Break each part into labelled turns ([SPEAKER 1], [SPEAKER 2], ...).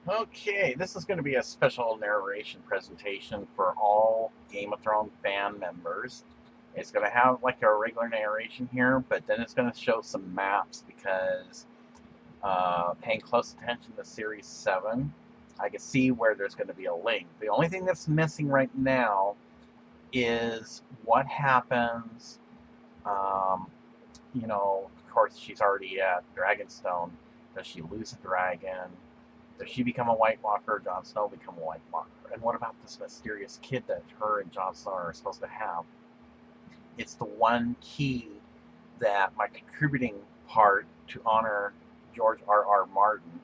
[SPEAKER 1] Okay, this is going to be a special narration presentation for all Game of Thrones fan members. It's going to have like a regular narration here, but then it's going to show some maps because paying close attention to Series 7, I can see where there's going to be a link. The only thing that's missing right now is what happens. Um, of course, she's already at Dragonstone. Does she lose a dragon? Does she become a White Walker? Jon Snow become a White Walker? And what about this mysterious kid that her and Jon Snow are supposed to have? It's the one key that my contributing part to honor George R.R. Martin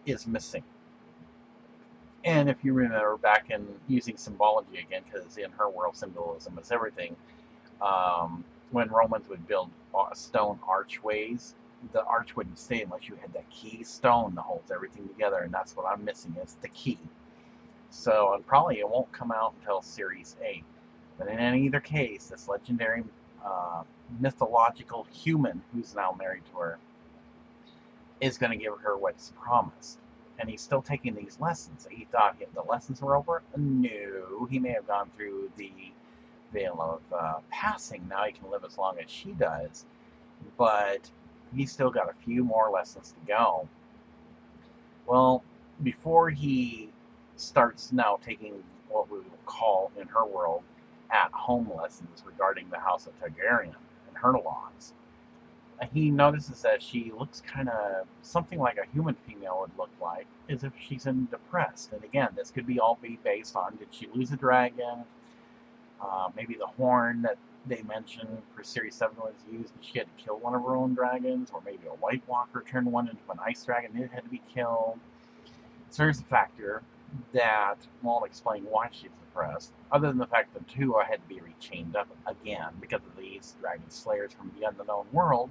[SPEAKER 1] is missing. And if you remember back in using symbology again, because in her world symbolism is everything, when Romans would build stone archways, the arch wouldn't stay unless you had that key stone that holds everything together, and that's what I'm missing is the key. So, and probably it won't come out until Series 8. But in either case, this legendary mythological human who's now married to her is going to give her what's promised. And he's still taking these lessons. He thought the lessons were over. No, he may have gone through the veil of passing. Now he can live as long as she does. But he's still got a few more lessons to go. Well, before he starts now taking what we would call in her world at-home lessons regarding the House of Targaryen and her laws, he notices that she looks kind of something like a human female would look like, as if she's depressed. And again, this could all be based on, did she lose a dragon? Maybe the horn that they mentioned for Series 7 was used, and she had to kill one of her own dragons, or maybe a White Walker turned one into an ice dragon and it had to be killed. So there's a factor that won't explain why she's depressed, other than the fact that the two had to be rechained up again because of these dragon slayers from the unknown world,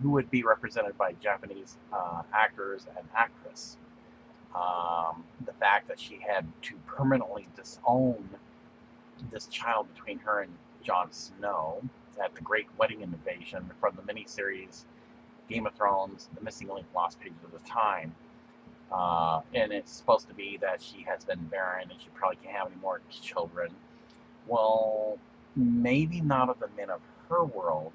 [SPEAKER 1] who would be represented by Japanese actors and actress. The fact that she had to permanently disown this child between her and Jon Snow at the Great Wedding Invasion from the miniseries Game of Thrones, The Missing Link, Lost Pages of the Time. And it's supposed to be that she has been barren and she probably can't have any more children. Well, maybe not of the men of her world,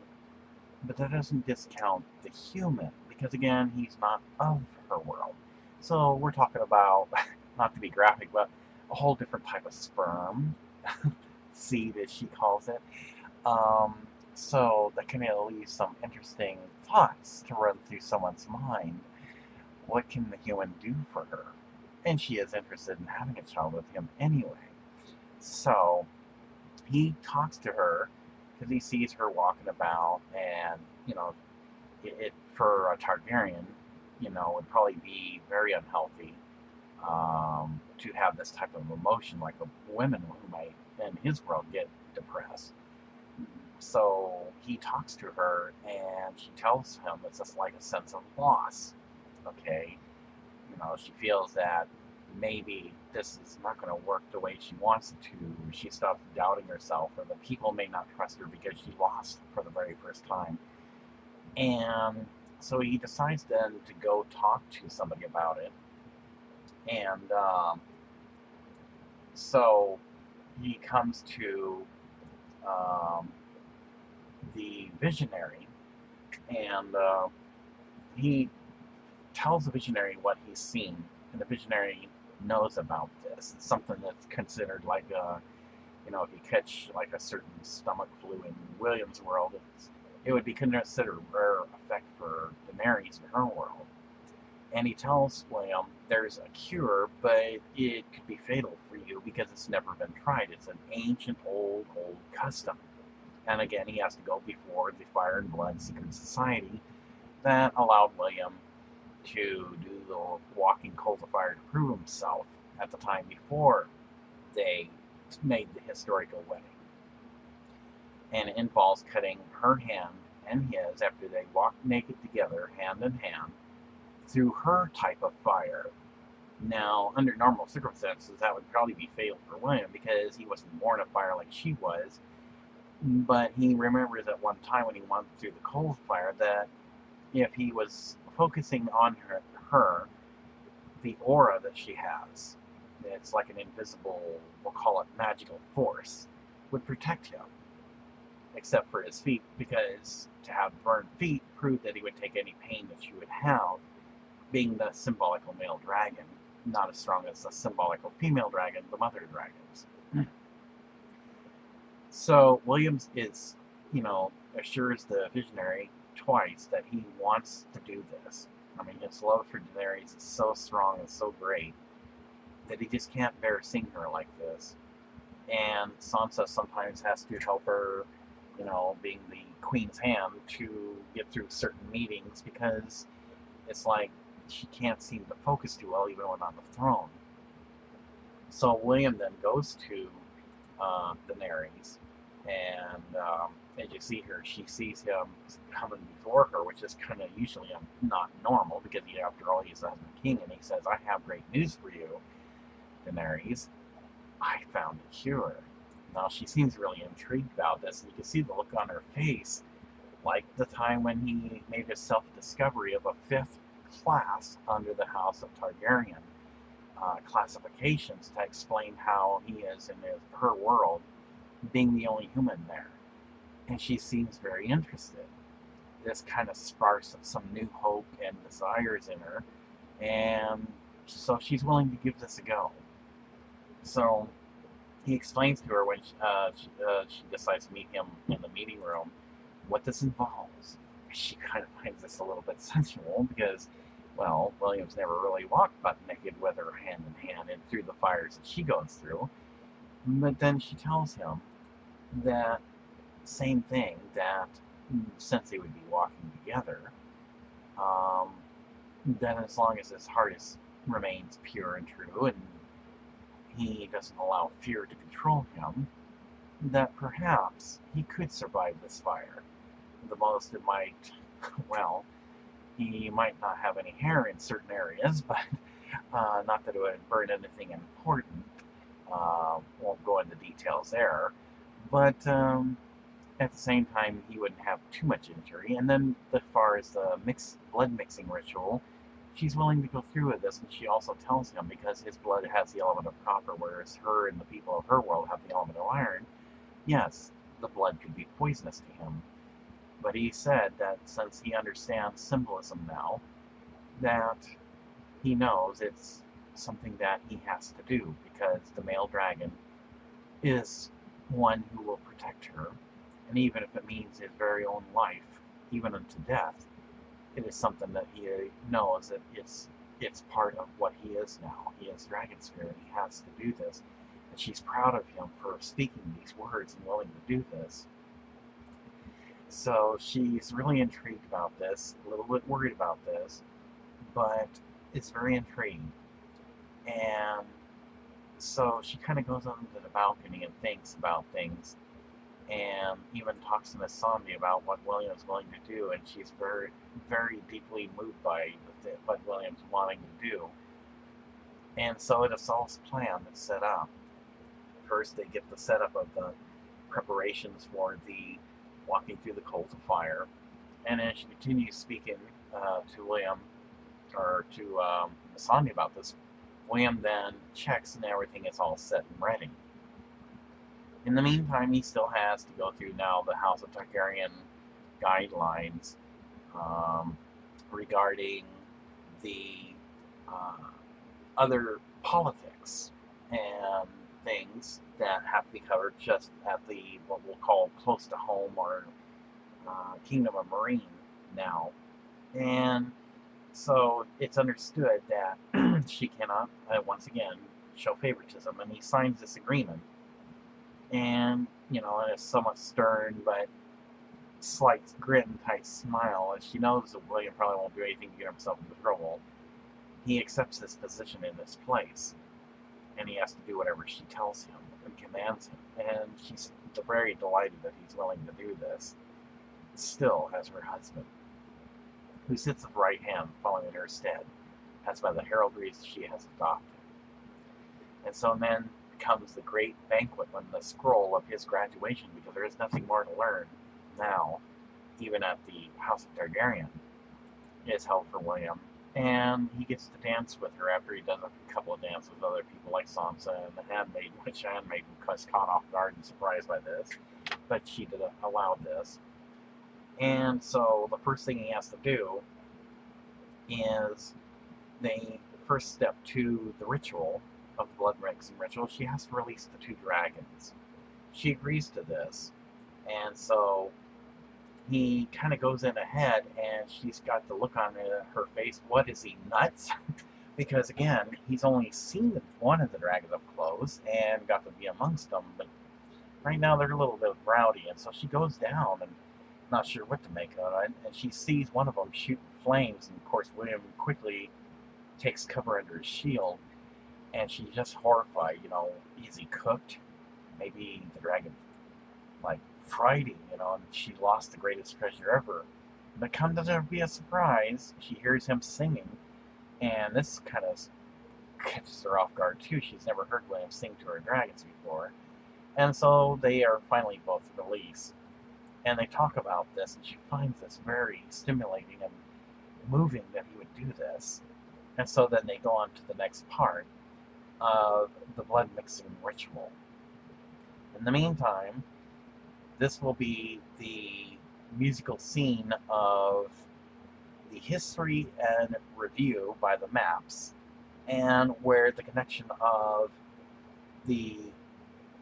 [SPEAKER 1] but that doesn't discount the human, because again, he's not of her world. So we're talking about, not to be graphic, but a whole different type of sperm, seed as she calls it. So that can leave some interesting thoughts to run through someone's mind. What can the human do for her? And she is interested in having a child with him anyway. So he talks to her because he sees her walking about, and it for a Targaryen, would probably be very unhealthy to have this type of emotion, like a women who might in his world get depressed. So he talks to her, and she tells him it's just like a sense of loss. Okay, she feels that maybe this is not going to work the way she wants it to. She stops doubting herself, or the people may not trust her because she lost for the very first time. And so he decides then to go talk to somebody about it. And so he comes to the visionary, and he tells the visionary what he's seen, and the visionary knows about this. It's something that's considered like if you catch like a certain stomach flu in William's world, it would be considered a rare effect for Daenerys in her world. And he tells William there's a cure, but it could be fatal for you because it's never been tried. It's an ancient, old custom. And again, he has to go before the Fire and Blood Secret Society that allowed William to do the walking coals of fire to prove himself at the time before they made the historical wedding. And it involves cutting her hand and his after they walked naked together, hand in hand, through her type of fire. Now, under normal circumstances, that would probably be fatal for William because he wasn't born of fire like she was. But he remembers at one time when he went through the coal fire that if he was focusing on her, the aura that she has, it's like an invisible, we'll call it magical force, would protect him, except for his feet, because to have burned feet proved that he would take any pain that she would have, being the symbolical male dragon, not as strong as the symbolical female dragon, the mother dragons. So Williams is, assures the visionary twice that he wants to do this. I mean, his love for Daenerys is so strong and so great that he just can't bear seeing her like this. And Sansa sometimes has to help her, being the queen's hand, to get through certain meetings, because it's like she can't seem to focus too well even when on the throne. So William then goes to Daenerys, and as you see here, she sees him coming before her, which is kind of usually not normal, because after all, he's the king, and he says, "I have great news for you, Daenerys. I found a cure." Now, she seems really intrigued about this, and you can see the look on her face, like the time when he made his self-discovery of a 5th class under the House of Targaryen classifications to explain how he is in her world, being the only human there. And she seems very interested. This kind of sparks some new hope and desires in her, and so she's willing to give this a go. So he explains to her when she decides to meet him in the meeting room what this involves. She kind of finds this a little bit sensual because, well, William's never really walked butt naked with her hand in hand and through the fires that she goes through. But then she tells him that same thing, that since they would be walking together, then as long as his heart remains pure and true, and he doesn't allow fear to control him, that perhaps he could survive this fire. The most it might, well, he might not have any hair in certain areas, but not that it would burn anything important. Won't go into details there. But at the same time, he wouldn't have too much injury. And then as far as the blood mixing ritual, she's willing to go through with this, and she also tells him, because his blood has the element of copper, whereas her and the people of her world have the element of iron, yes, the blood could be poisonous to him. But he said that since he understands symbolism now, that he knows it's something that he has to do, because the male dragon is one who will protect her, and even if it means his very own life, even unto death, it is something that he knows that it's part of what he is now. He is Dragonsphere, and he has to do this. And she's proud of him for speaking these words and willing to do this. So she's really intrigued about this, a little bit worried about this, but it's very intriguing. And so she kind of goes onto the balcony and thinks about things, and even talks to Miss Sandy about what William's going to do, and she's very, very deeply moved by what William's wanting to do. And so it is Saul's plan that's set up. First, they get the setup of the preparations for the walking through the coals of fire, and then she continues speaking to William, or to Miss Sandy about this. William then checks and everything is all set and ready. In the meantime, he still has to go through now the House of Targaryen guidelines regarding the other politics and things that have to be covered just at the, what we'll call close to home, or Kingdom of Marine now. And so it's understood that she cannot, once again, show favoritism, and he signs this agreement. And, and it's somewhat stern, but slight grin and tight smile, as she knows that William probably won't do anything to get himself into trouble. He accepts this position in this place, and he has to do whatever she tells him and commands him. And she's very delighted that he's willing to do this, still as her husband, who sits at the right hand, following in her stead, as by the heraldry she has adopted. And so then comes the great banquet, when the scroll of his graduation, because there is nothing more to learn now, even at the House of Targaryen, is held for William. And he gets to dance with her after he does a couple of dances with other people like Sansa and the handmaiden, which handmaiden was caught off guard and surprised by this, but she did allow this. And so the first thing he has to do is the first step to the ritual of the blood mixing ritual. She has to release the 2 dragons. She agrees to this, and so he kind of goes in ahead, and she's got the look on her face. What is he, nuts? Because again, he's only seen one of the dragons up close and got to be amongst them, but right now they're a little bit rowdy, and so she goes down and not sure what to make of it, and she sees one of them shooting flames, and of course William quickly takes cover under his shield, and she's just horrified. Is he cooked? Maybe the dragon like fried him, and she lost the greatest treasure ever. But come to be a surprise, she hears him singing, and this kind of catches her off guard too. She's never heard William sing to her dragons before. And so they are finally both released. And they talk about this, and she finds this very stimulating and moving that he would do this. And so then they go on to the next part of the blood mixing ritual. In the meantime, this will be the musical scene of the history and review by the maps, and where the connection of the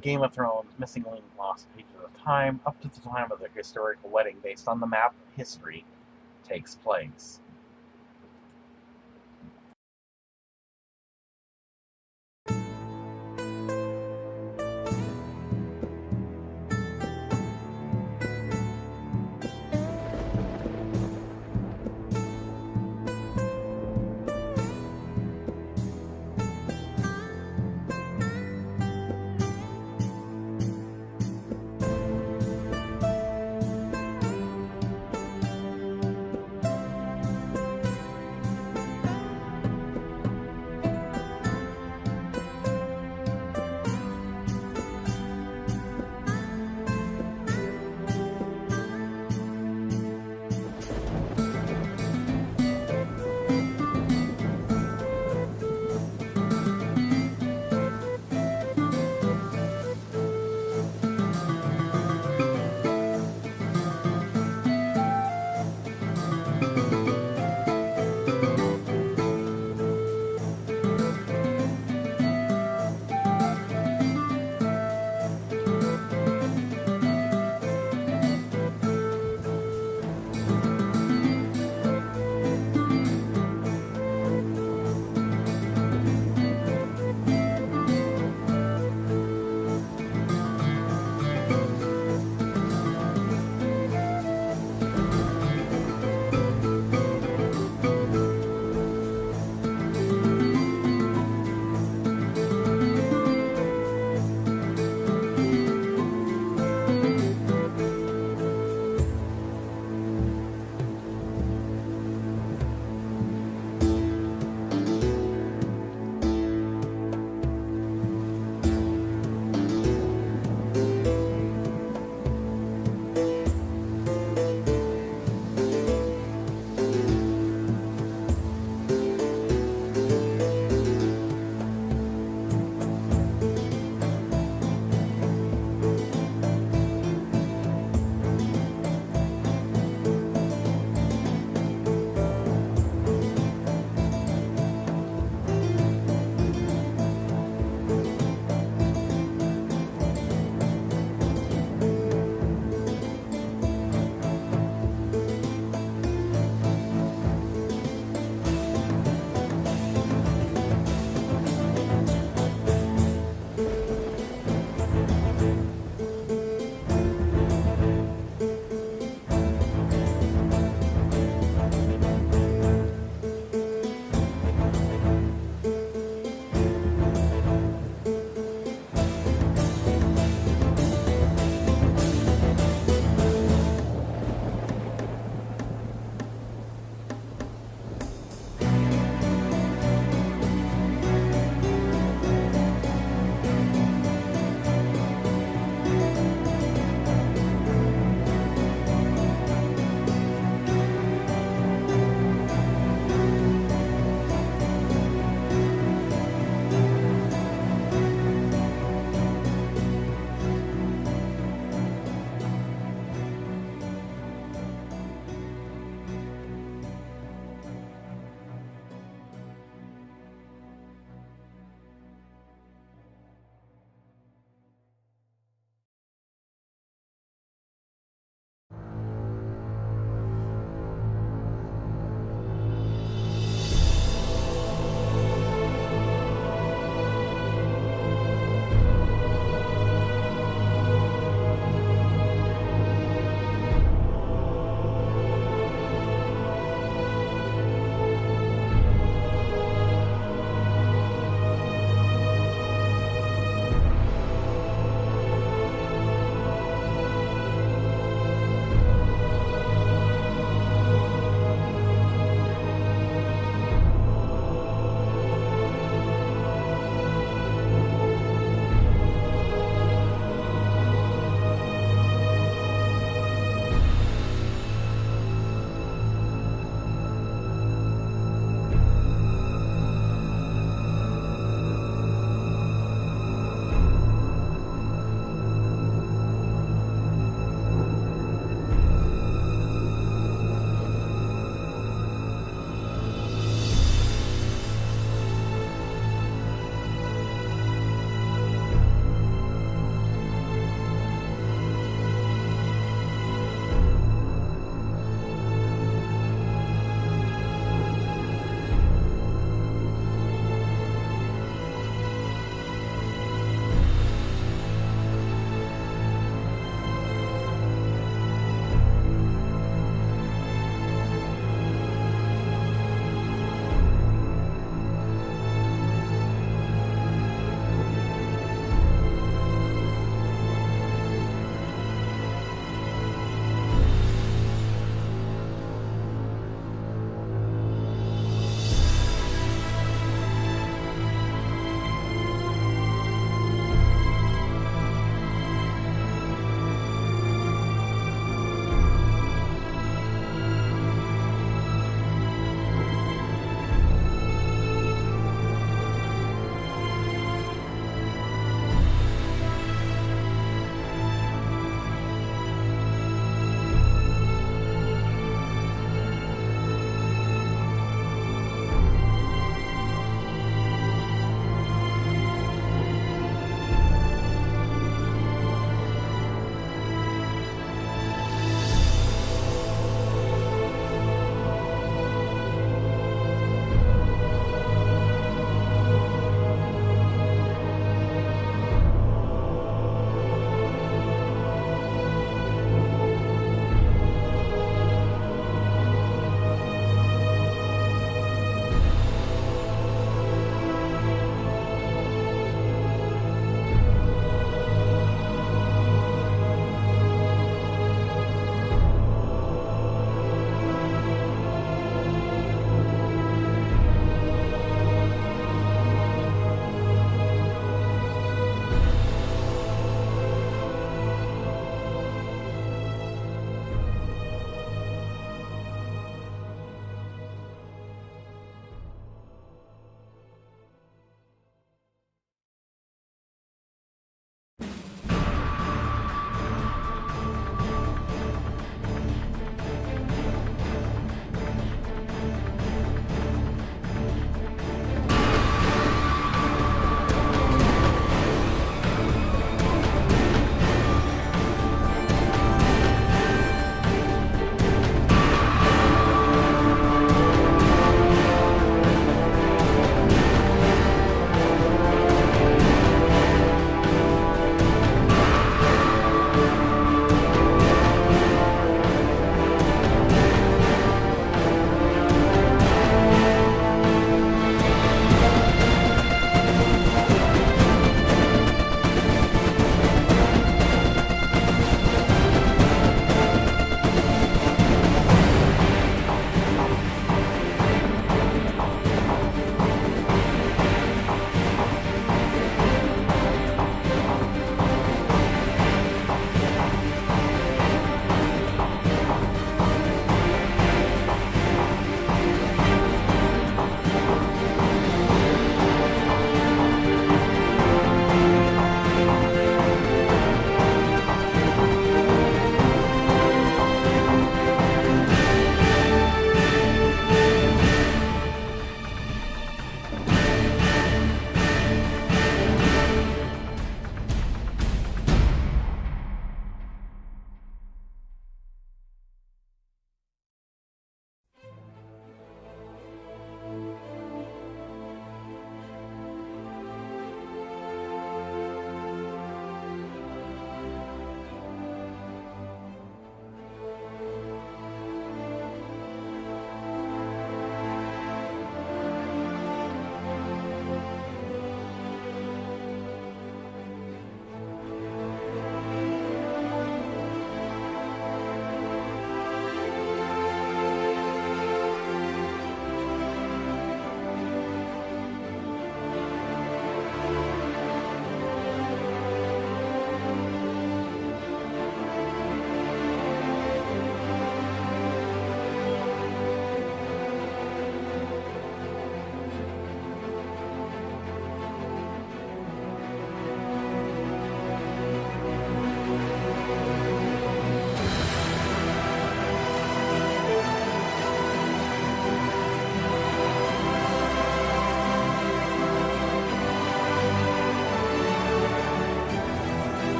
[SPEAKER 1] Game of Thrones missing link lost pages of time up to the time of the historical wedding based on the map history takes place.